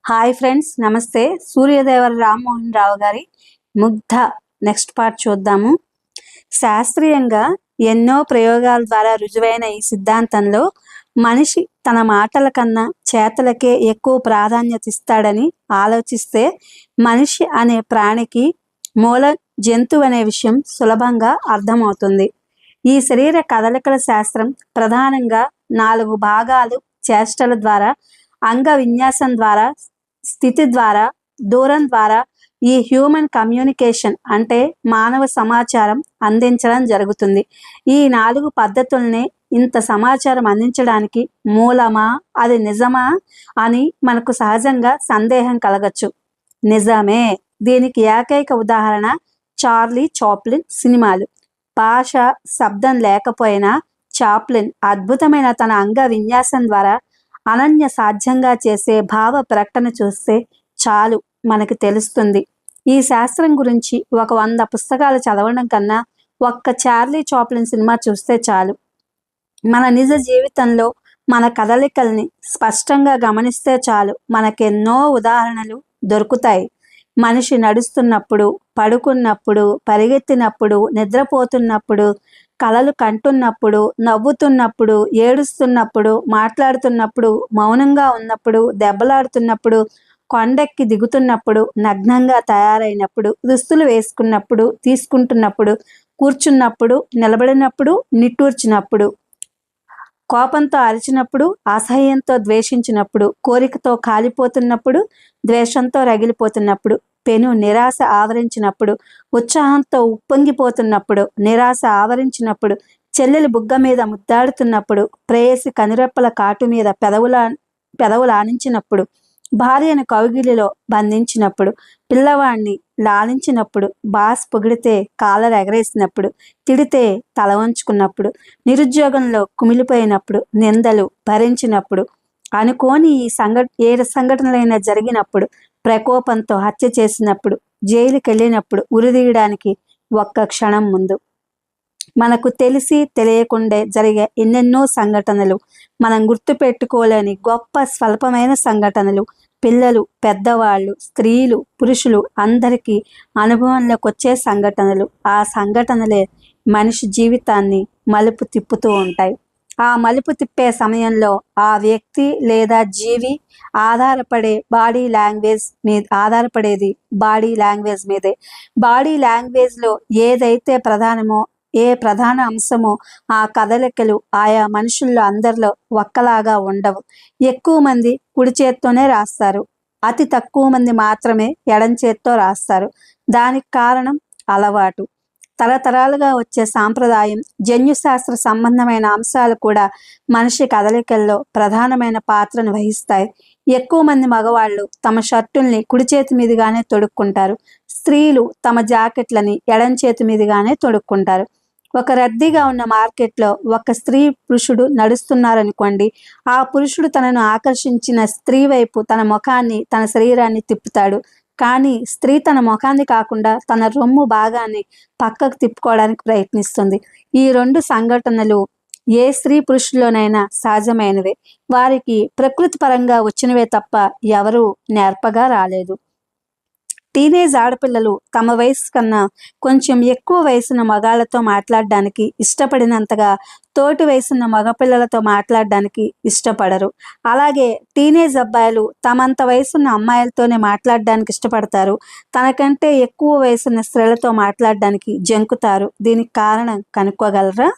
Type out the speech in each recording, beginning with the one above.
Hi friends, నమస్తే. సూర్యదేవర రామ్మోహన్ రావు గారి Mugdha next part చూద్దాము. శాస్త్రీయంగా ఎన్నో ప్రయోగాల ద్వారా రుజువైన ఈ సిద్ధాంతంలో మనిషి తన మాటల కన్నా చేతలకే ఎక్కువ ప్రాధాన్యత ఇస్తాడని ఆలోచిస్తే మనిషి అనే ప్రాణికి మూల జంతువు అనే విషయం సులభంగా అర్థమవుతుంది. ఈ శరీర కదలికల శాస్త్రం ప్రధానంగా 4 భాగాలు: చేష్టల ద్వారా, అంగ విన్యాసం ద్వారా, స్థితి ద్వారా, దూరం ద్వారా ఈ హ్యూమన్ కమ్యూనికేషన్ అంటే మానవ సమాచారం అందించడం జరుగుతుంది. ఈ 4 పద్ధతుల్ని ఇంత సమాచారం అందించడానికి మూలమా, అది నిజమా అని మనకు సహజంగా సందేహం కలగచ్చు. నిజమే. దీనికి ఏకైక ఉదాహరణ చార్లీ చాప్లిన్ సినిమాలు. భాష, శబ్దం లేకపోయినా చాప్లిన్ అద్భుతమైన తన అంగ విన్యాసం ద్వారా అనన్య సాధ్యంగా చేసే భావ ప్రకటన చూస్తే చాలు మనకి తెలుస్తుంది. ఈ శాస్త్రం గురించి 100 పుస్తకాలు చదవడం కన్నా ఒక్క చార్లీ చాప్లిన్ సినిమా చూస్తే చాలు. మన నిజ జీవితంలో మన కదలికల్ని స్పష్టంగా గమనిస్తే చాలు మనకెన్నో ఉదాహరణలు దొరుకుతాయి. మనిషి నడుస్తున్నప్పుడు, పడుకున్నప్పుడు, పరిగెత్తినప్పుడు, నిద్రపోతున్నప్పుడు, కలలు కంటున్నప్పుడు, నవ్వుతున్నప్పుడు, ఏడుస్తున్నప్పుడు, మాట్లాడుతున్నప్పుడు, మౌనంగా ఉన్నప్పుడు, దెబ్బలాడుతున్నప్పుడు, కొండెక్కి దిగుతున్నప్పుడు, నగ్నంగా తయారైనప్పుడు, దుస్తులు వేసుకున్నప్పుడు, తీసుకుంటున్నప్పుడు, కూర్చున్నప్పుడు, నిలబడినప్పుడు, నిట్టూర్చినప్పుడు, కోపంతో అరిచినప్పుడు, అసహ్యంతో ద్వేషించినప్పుడు, కోరికతో కాలిపోతున్నప్పుడు, ద్వేషంతో రగిలిపోతున్నప్పుడు, పెను నిరాశ ఆవరించినప్పుడు, ఉత్సాహంతో ఉప్పొంగిపోతున్నప్పుడు, నిరాశ ఆవరించినప్పుడు, చెల్లెలి బుగ్గ మీద ముద్దాడుతున్నప్పుడు, ప్రేయసి కనురెప్పల కాటు మీద పెదవులు ఆనించినప్పుడు, భార్యను కౌగిలిలో బంధించినప్పుడు, పిల్లవాణ్ణి లాలించినప్పుడు, బాస్ పొగిడితే కాలర్ ఎగరేసినప్పుడు, తిడితే తల వంచుకున్నప్పుడు, నిరుద్యోగంలో కుమిలిపోయినప్పుడు, నిందలు భరించినప్పుడు, అనుకోని ఏ సంఘటనలైనా జరిగినప్పుడు, ప్రకోపంతో హత్య చేసినప్పుడు, జైలుకి వెళ్ళినప్పుడు, ఉరిదీయడానికి ఒక్క క్షణం ముందు, మనకు తెలిసి తెలియకుండా జరిగే ఎన్నెన్నో సంఘటనలు, మనం గుర్తుపెట్టుకోలేని గొప్ప స్వల్పమైన సంఘటనలు, పిల్లలు, పెద్దవాళ్ళు, స్త్రీలు, పురుషులు అందరికీ అనుభవంలోకి వచ్చే సంఘటనలు. ఆ సంఘటనలే మనిషి జీవితాన్ని మలుపు తిప్పుతూ ఉంటాయి. ఆ మలుపు తిప్పే సమయంలో ఆ వ్యక్తి లేదా జీవి ఆధారపడేది బాడీ లాంగ్వేజ్ మీదే. బాడీ లాంగ్వేజ్లో ఏదైతే ప్రధానమో, ఏ ప్రధాన అంశమో ఆ కదలికలు ఆయా మనుషుల్లో అందరిలో ఒక్కలాగా ఉండవు. ఎక్కువ మంది కుడి చేత్తోనే రాస్తారు, అతి తక్కువ మంది మాత్రమే ఎడం చేత్తో రాస్తారు. దానికి కారణం అలవాటు. తరతరాలుగా వచ్చే సాంప్రదాయం, జన్యుశాస్త్ర సంబంధమైన అంశాలు కూడా మనిషి కదలికల్లో ప్రధానమైన పాత్రను వహిస్తాయి. ఎక్కువ మంది మగవాళ్ళు తమ షర్టుల్ని కుడి చేతి మీదుగానే తొడుక్కుంటారు. స్త్రీలు తమ జాకెట్లని ఎడం చేతి మీదుగానే తొడుక్కుంటారు. ఒక రద్దీగా ఉన్న మార్కెట్లో ఒక స్త్రీ పురుషుడు నడుస్తున్నారనుకోండి, ఆ పురుషుడు తనను ఆకర్షించిన స్త్రీ వైపు తన ముఖాన్ని, తన శరీరాన్ని తిప్పుతాడు. కానీ స్త్రీ తన ముఖాన్ని కాకుండా తన రొమ్ము భాగాన్ని పక్కకు తిప్పుకోవడానికి ప్రయత్నిస్తుంది. ఈ 2 సంఘటనలు ఏ స్త్రీ పురుషుల్లోనైనా సహజమైనవే. వారికి ప్రకృతి పరంగా వచ్చినవే తప్ప ఎవరూ నేర్పగా రాలేదు. టీనేజ్ ఆడపిల్లలు తమ వయసు కన్నా కొంచెం ఎక్కువ వయసున్న మగాళ్లతో మాట్లాడడానికి ఇష్టపడినంతగా తోటి వయసున్న మగపిల్లలతో మాట్లాడడానికి ఇష్టపడరు. అలాగే టీనేజ్ అబ్బాయిలు తమంత వయసున్న అమ్మాయిలతోనే మాట్లాడడానికి ఇష్టపడతారు. తనకంటే ఎక్కువ వయసున్న స్త్రీలతో మాట్లాడడానికి జంకుతారు. దీనికి కారణం కనుక్కోగలరా?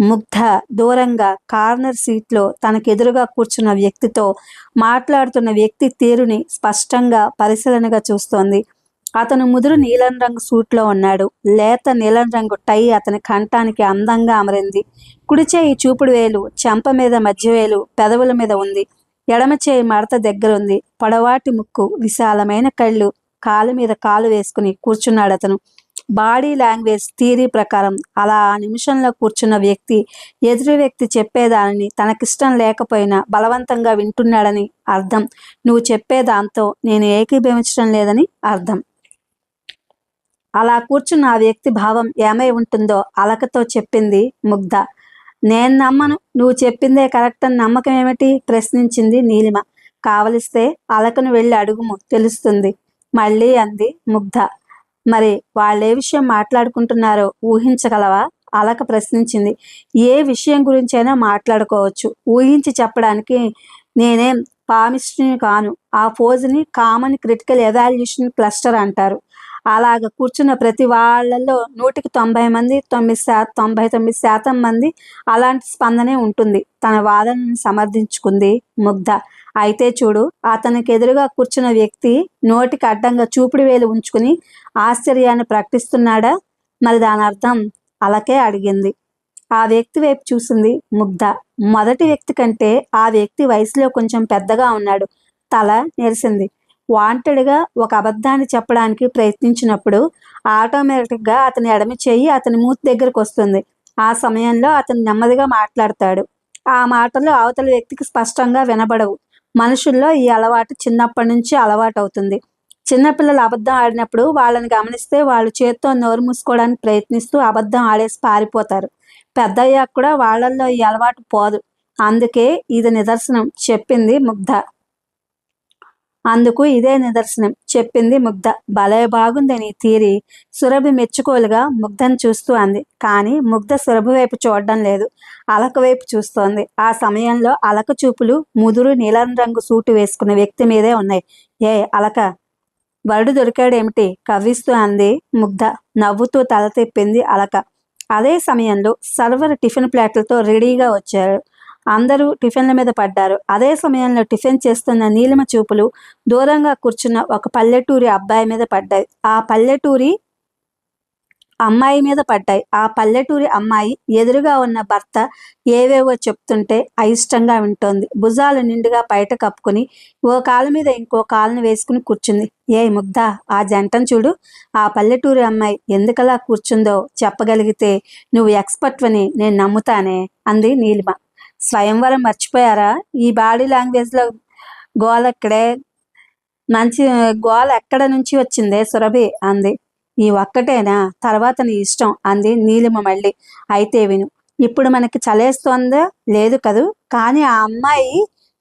ముగ్ధ దూరంగా కార్నర్ సీట్లో తనకెదురుగా కూర్చున్న వ్యక్తితో మాట్లాడుతున్న వ్యక్తి తీరుని స్పష్టంగా పరిశీలనగా చూస్తోంది. అతను ముదురు నీలం రంగు సూట్లో ఉన్నాడు. లేత నీలం రంగు టై అతని కంఠానికి అందంగా అమరింది. కుడి చేయి చూపుడు వేలు చెంప మీద మధ్యవేలు పెదవుల మీద ఉంది. ఎడమ చేయి మడత దగ్గరుంది. పొడవాటి ముక్కు, విశాలమైన కళ్ళు, కాలు మీద కాలు వేసుకుని కూర్చున్నాడు అతను. బాడీ లాంగ్వేజ్ థియరీ ప్రకారం అలా ఆ నిమిషంలో కూర్చున్న వ్యక్తి ఎదురు వ్యక్తి చెప్పేదానిని తనకిష్టం లేకపోయినా బలవంతంగా వింటున్నాడని అర్థం. నువ్వు చెప్పేదాంతో నేను ఏకీభవించడం లేదని అర్థం. అలా కూర్చున్న ఆ వ్యక్తి భావం ఏమై ఉంటుందో అలకతో చెప్పింది ముగ్ధ. నేను నమ్మను, నువ్వు చెప్పిందే కరెక్ట్ అని నమ్మకం ఏమిటి? ప్రశ్నించింది నీలిమ. కావలిస్తే అలకను వెళ్ళి అడుగుము, తెలుస్తుంది మళ్ళీ అంది ముగ్ధ. మరి వాళ్ళే విషయం మాట్లాడుకుంటున్నారో ఊహించగలవా? అలక ప్రశ్నించింది. ఏ విషయం గురించైనా మాట్లాడుకోవచ్చు, ఊహించి చెప్పడానికి నేనేం పామిస్ట్ని కాను. ఆ పోజుని కామన్ క్రిటికల్ ఎవాల్యూషన్ క్లస్టర్ అంటారు. అలాగ కూర్చున్న ప్రతి వాళ్ళల్లో 100కి 90 మంది 99% మంది అలాంటి స్పందనే ఉంటుంది. తన వాదనను సమర్థించుకుంది ముగ్ధ. అయితే చూడు, అతనికి ఎదురుగా కూర్చున్న వ్యక్తి నోటికి అడ్డంగా చూపుడు వేలు ఉంచుకుని ఆశ్చర్యాన్ని ప్రకటిస్తున్నాడా? మరి దాని అర్థం? అలకే అడిగింది. ఆ వ్యక్తి వైపు చూసింది ముగ్ధ. మొదటి వ్యక్తి కంటే ఆ వ్యక్తి వయసులో కొంచెం పెద్దగా ఉన్నాడు. తల నెరిసింది. వాంటెడ్గా ఒక అబద్ధాన్ని చెప్పడానికి ప్రయత్నించినప్పుడు ఆటోమేటిక్గా అతని ఎడమ చెయ్యి అతని మూతి దగ్గరకు వస్తుంది. ఆ సమయంలో అతను నెమ్మదిగా మాట్లాడతాడు. ఆ మాటలు అవతల వ్యక్తికి స్పష్టంగా వినబడవు. మనుషుల్లో ఈ అలవాటు చిన్నప్పటి నుంచి అలవాటు అవుతుంది. చిన్నపిల్లలు అబద్ధం ఆడినప్పుడు వాళ్ళని గమనిస్తే వాళ్ళు చేత్తో నోరు మూసుకోవడానికి ప్రయత్నిస్తూ అబద్ధం ఆడేసి పారిపోతారు. పెద్దయ్యాక కూడా వాళ్ళల్లో ఈ అలవాటు పోదు. అందుకే ఇది నిదర్శనం చెప్పింది ముగ్ధ. అందుకు ఇదే నిదర్శనం చెప్పింది ముగ్ధ. భలే బాగుంది నీ థియరీ. సురభి మెచ్చుకోలుగా ముగ్ధను చూస్తూ అంది. కానీ ముగ్ధ సురభి వైపు చూడడం లేదు, అలక వైపు చూస్తోంది. ఆ సమయంలో అలక చూపులు ముదురు నీలం రంగు సూటు వేసుకున్న వ్యక్తి మీదే ఉన్నాయి. ఏ అలక, వరుడు దొరికాడేమిటి? కవ్విస్తూ అంది ముగ్ధ. నవ్వుతూ తల తిప్పింది అలక. అదే సమయంలో సర్వర్ టిఫిన్ ప్లేట్లతో రెడీగా వచ్చారు. అందరూ టిఫిన్ల మీద పడ్డారు. అదే సమయంలో టిఫిన్ చేస్తున్న నీలిమ చూపులు దూరంగా కూర్చున్న ఒక పల్లెటూరి అబ్బాయి మీద పడ్డాయి. ఆ పల్లెటూరి అమ్మాయి ఎదురుగా ఉన్న భర్త ఏవేవో చెప్తుంటే అయిష్టంగా వింటోంది. భుజాలు నిండుగా బయట కప్పుకుని ఓ కాలు మీద ఇంకో కాలుని వేసుకుని కూర్చుంది. ఏ ముగ్ధ, ఆ జంటను చూడు. ఆ పల్లెటూరి అమ్మాయి ఎందుకలా కూర్చుందో చెప్పగలిగితే నువ్వు ఎక్స్పర్ట్వని నేను నమ్ముతానే అంది నీలిమ. స్వయంవరం మర్చిపోయారా? ఈ బాడీ లాంగ్వేజ్లో గోల ఎక్కడ నుంచి వచ్చిందే సురభి అంది. ఈ ఒక్కటేనా? తర్వాత నీ ఇష్టం అంది నీలిమ మళ్ళీ. అయితే విను. ఇప్పుడు మనకి చలేస్తోందా? లేదు కదూ. కానీ ఆ అమ్మాయి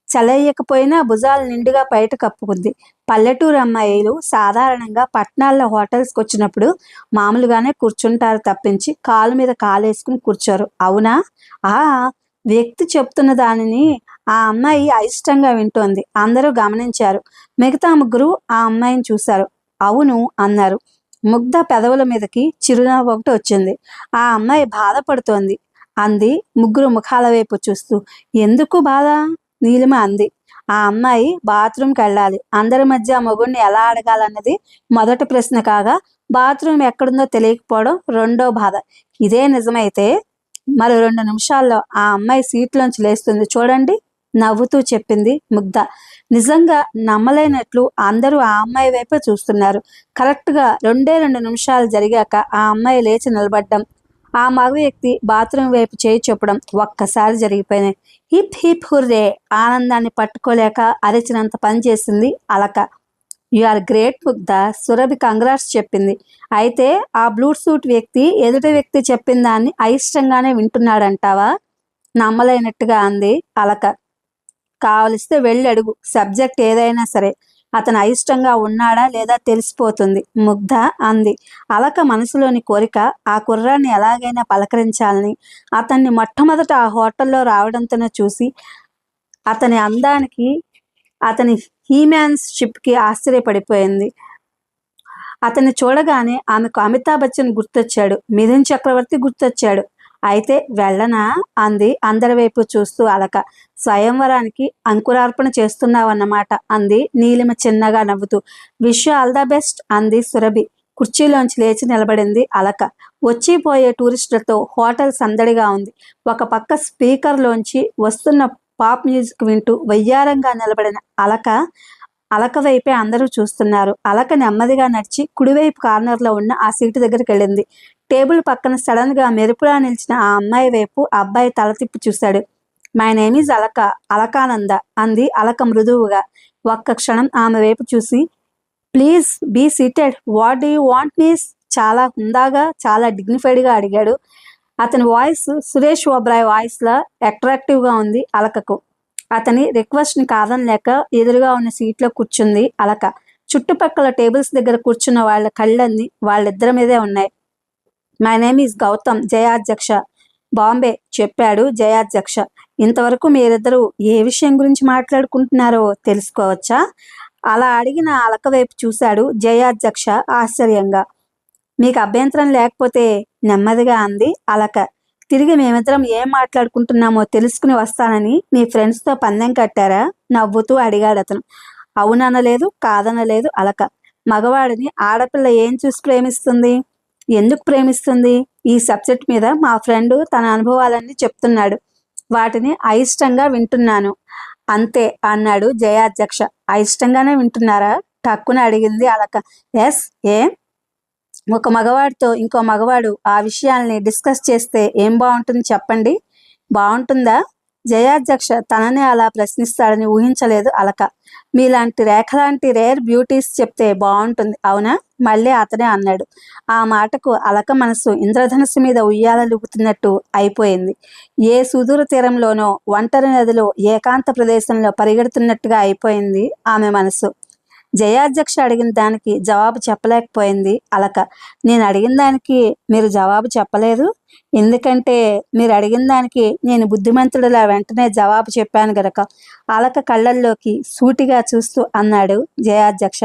చలేయకపోయినా భుజాలు నిండుగా బయట కప్పుకుంది. పల్లెటూరు అమ్మాయిలు సాధారణంగా పట్టణాల్లో హోటల్స్కి వచ్చినప్పుడు మామూలుగానే కూర్చుంటారు తప్పించి కాలు మీద కాలేసుకుని కూర్చోరు. అవునా? ఆ వ్యక్తి చెప్తున్న దానిని ఆ అమ్మాయి అయిష్టంగా వింటోంది. అందరూ గమనించారు. మిగతా ముగ్గురు ఆ అమ్మాయిని చూశారు. అవును అన్నారు. ముగ్ధ పెదవుల మీదకి చిరునవ్వు ఒకటి వచ్చింది. ఆ అమ్మాయి బాధపడుతోంది అంది ముగ్గురు ముఖాల వైపు చూస్తూ. ఎందుకు బాధ? నీలిమ అంది. ఆ అమ్మాయి బాత్రూమ్కి వెళ్ళాలి. అందరి మధ్య మొగుడిని ఎలా అడగాలన్నది మొదటి ప్రశ్న కాగా, బాత్రూమ్ ఎక్కడుందో తెలియకపోవడం రెండో బాధ. ఇదే నిజమైతే మరో 2 నిమిషాల్లో ఆ అమ్మాయి సీట్లోంచి లేస్తుంది చూడండి నవ్వుతూ చెప్పింది ముగ్ధ. నిజంగా నమ్మలేనట్లు అందరూ ఆ అమ్మాయి వైపే చూస్తున్నారు. కరెక్ట్గా 2 నిమిషాలు జరిగాక ఆ అమ్మాయి లేచి నిలబడ్డం, ఆ మగ వ్యక్తి బాత్రూమ్ వైపు చేయి చెప్పడం ఒక్కసారి జరిగిపోయినాయి. Hip hip hurray! ఆనందాన్ని పట్టుకోలేక అరిచినంత పని చేసింది అలక. You are great Mugdha, Surabhi congrats చెప్పింది. అయితే ఆ బ్లూ సూట్ వ్యక్తి ఎదుటి వ్యక్తి చెప్పిన దాన్ని అయిష్టంగానే వింటున్నాడంటావా? నమ్మలేనట్టుగా అంది అలక. కావలిస్తే వెళ్ళి అడుగు. సబ్జెక్ట్ ఏదైనా సరే అతను అయిష్టంగా ఉన్నాడా లేదా తెలిసిపోతుంది ముగ్ధ అంది. అలక మనసులోని కోరిక ఆ కుర్రాన్ని ఎలాగైనా పలకరించాలని, అతన్ని మొట్టమొదట ఆ హోటల్లో రావడంతోనే చూసి అతని అందానికి, అతని హీమ్యాన్షిప్కి ఆశ్చర్యపడిపోయింది. అతన్ని చూడగానే ఆమెకు అమితాబ్ బచ్చన్ గుర్తొచ్చాడు, మిథున్ చక్రవర్తి గుర్తొచ్చాడు. అయితే వెళ్ళనా అంది అందరి వైపు చూస్తూ అలక. స్వయంవరానికి అంకురార్పణ చేస్తున్నావన్నమాట అంది నీలిమ చిన్నగా నవ్వుతూ. Wish you all the best అంది సురభి. కుర్చీలోంచి లేచి నిలబడింది అలక. వచ్చిపోయే టూరిస్టులతో హోటల్ సందడిగా ఉంది. ఒక పక్క స్పీకర్లోంచి వస్తున్న పాప్ మ్యూజిక్ వింటూ వయ్యారంగా నిలబడిన అలక వైపే అందరూ చూస్తున్నారు. అలక నెమ్మదిగా నడిచి కుడివైపు కార్నర్లో ఉన్న ఆ సీటు దగ్గరికి వెళ్ళింది. టేబుల్ పక్కన సడన్గా మెరుపులా నిలిచిన ఆ అమ్మాయి వైపు అబ్బాయి తల తిప్పి చూశాడు. మై నేమ్ ఈజ్ అలకానంద అంది అలక మృదువుగా. ఒక్క క్షణం ఆమె వైపు చూసి please be seated, what do you want miss? చాలా హుందాగా, చాలా డిగ్నిఫైడ్గా అడిగాడు. అతని వాయిస్ సురేష్ ఓబ్రాయ్ వాయిస్లా అట్రాక్టివ్గా ఉంది అలకకు. అతని రిక్వెస్ట్ని కాదనలేక ఎదురుగా ఉన్న సీట్లో కూర్చుంది అలక. చుట్టుపక్కల టేబుల్స్ దగ్గర కూర్చున్న వాళ్ళ కళ్ళన్నీ వాళ్ళిద్దరి మీదే ఉన్నాయి. My name is Gautam, Jayadhyaksha, Bombay, చెప్పాడు జయాధ్యక్ష. ఇంతవరకు మీరిద్దరూ ఏ విషయం గురించి మాట్లాడుకుంటున్నారో తెలుసుకోవచ్చా? అలా అడిగిన అలక వైపు చూశాడు జయాధ్యక్ష ఆశ్చర్యంగా. మీకు అభ్యంతరం లేకపోతే, నెమ్మదిగా అంది అలక. తిరిగి మేమిద్దరం ఏం మాట్లాడుకుంటున్నామో తెలుసుకుని వస్తానని మీ ఫ్రెండ్స్తో పందెం కట్టారా? నవ్వుతూ అడిగాడు అతను. అవుననలేదు, కాదనలేదు అలక. మగవాడిని ఆడపిల్ల ఏం చూసి ప్రేమిస్తుంది? ఎందుకు ప్రేమిస్తుంది? ఈ సబ్జెక్ట్ మీద మా ఫ్రెండ్ తన అనుభవాలన్నీ చెప్తున్నాడు. వాటిని అయిష్టంగా వింటున్నాను అంతే అన్నాడు జయాధ్యక్ష. అయిష్టంగానే వింటున్నారా? టక్కున అడిగింది అలక. ఎస్. ఏం? ఒక మగవాడితో ఇంకో మగవాడు ఆ విషయాల్ని డిస్కస్ చేస్తే ఏం బాగుంటుంది చెప్పండి? బాగుంటుందా? జయాధ్యక్ష తననే అలా ప్రశ్నిస్తాడని ఊహించలేదు అలక. మీలాంటి రేఖలాంటి రేర్ బ్యూటీస్ చెప్తే బాగుంటుంది అవునా? మళ్ళీ అతనే అన్నాడు. ఆ మాటకు అలక మనసు ఇంద్రధనుస్సు మీద ఉయ్యాలలుగుతున్నట్టు అయిపోయింది. ఏ సుదూర తీరంలోనో ఒంటరి నదిలో ఏకాంత ప్రదేశంలో పరిగెడుతున్నట్టుగా అయిపోయింది ఆమె మనసు. జయాధ్యక్ష అడిగిన దానికి జవాబు చెప్పలేకపోయింది అలక. నేను అడిగిన దానికి మీరు జవాబు చెప్పలేదు, ఎందుకంటే మీరు అడిగిన దానికి నేను బుద్ధిమంతుడిలా వెంటనే జవాబు చెప్పాను గనక. అలక కళ్ళల్లోకి సూటిగా చూస్తూ అన్నాడు జయాధ్యక్ష.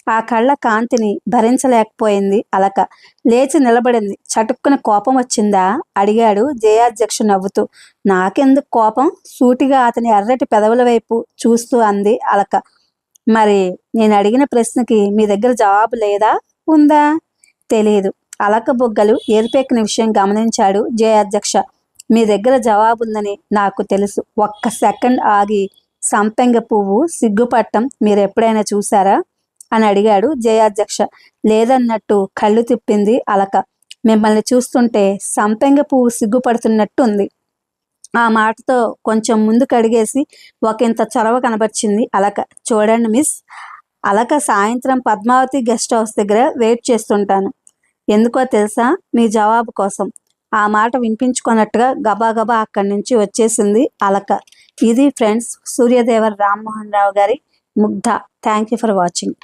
ఆ కళ్ళ కాంతిని భరించలేకపోయింది అలక. లేచి నిలబడింది. చటుక్కున కోపం వచ్చిందా? అడిగాడు జయాధ్యక్ష నవ్వుతూ. నాకెందుకు కోపం? సూటిగా అతని ఎర్రటి పెదవుల వైపు చూస్తూ అంది అలక. మరి నేను అడిగిన ప్రశ్నకి మీ దగ్గర జవాబు లేదా, ఉందా? తెలియదు. అలక బొగ్గలు ఏర్పెక్కిన విషయం గమనించాడు జయాధ్యక్ష. మీ దగ్గర జవాబుందని నాకు తెలుసు. ఒక్క సెకండ్ ఆగి సంపెంగ పువ్వు సిగ్గుపట్టం మీరు ఎప్పుడైనా చూసారా అని అడిగాడు జయాధ్యక్ష. లేదన్నట్టు కళ్ళు తిప్పింది అలక. మిమ్మల్ని చూస్తుంటే సంపెంగ పువ్వు సిగ్గుపడుతున్నట్టు ఉంది. ఆ మాటతో కొంచెం ముందుకు అడిగేసి ఒకంత చొరవ కనబర్చింది అలక. చూడండి మిస్, అలక సాయంత్రం పద్మావతి గెస్ట్ హౌస్ దగ్గర వెయిట్ చేస్తుంటాను. ఎందుకో తెలుసా? మీ జవాబు కోసం. ఆ మాట వినిపించుకున్నట్టుగా గబాగబా అక్కడి నుంచి వచ్చేసింది అలక. ఇది ఫ్రెండ్స్, సూర్యదేవర్ రామ్మోహన్ రావు గారి Mugdha. Thank you for watching.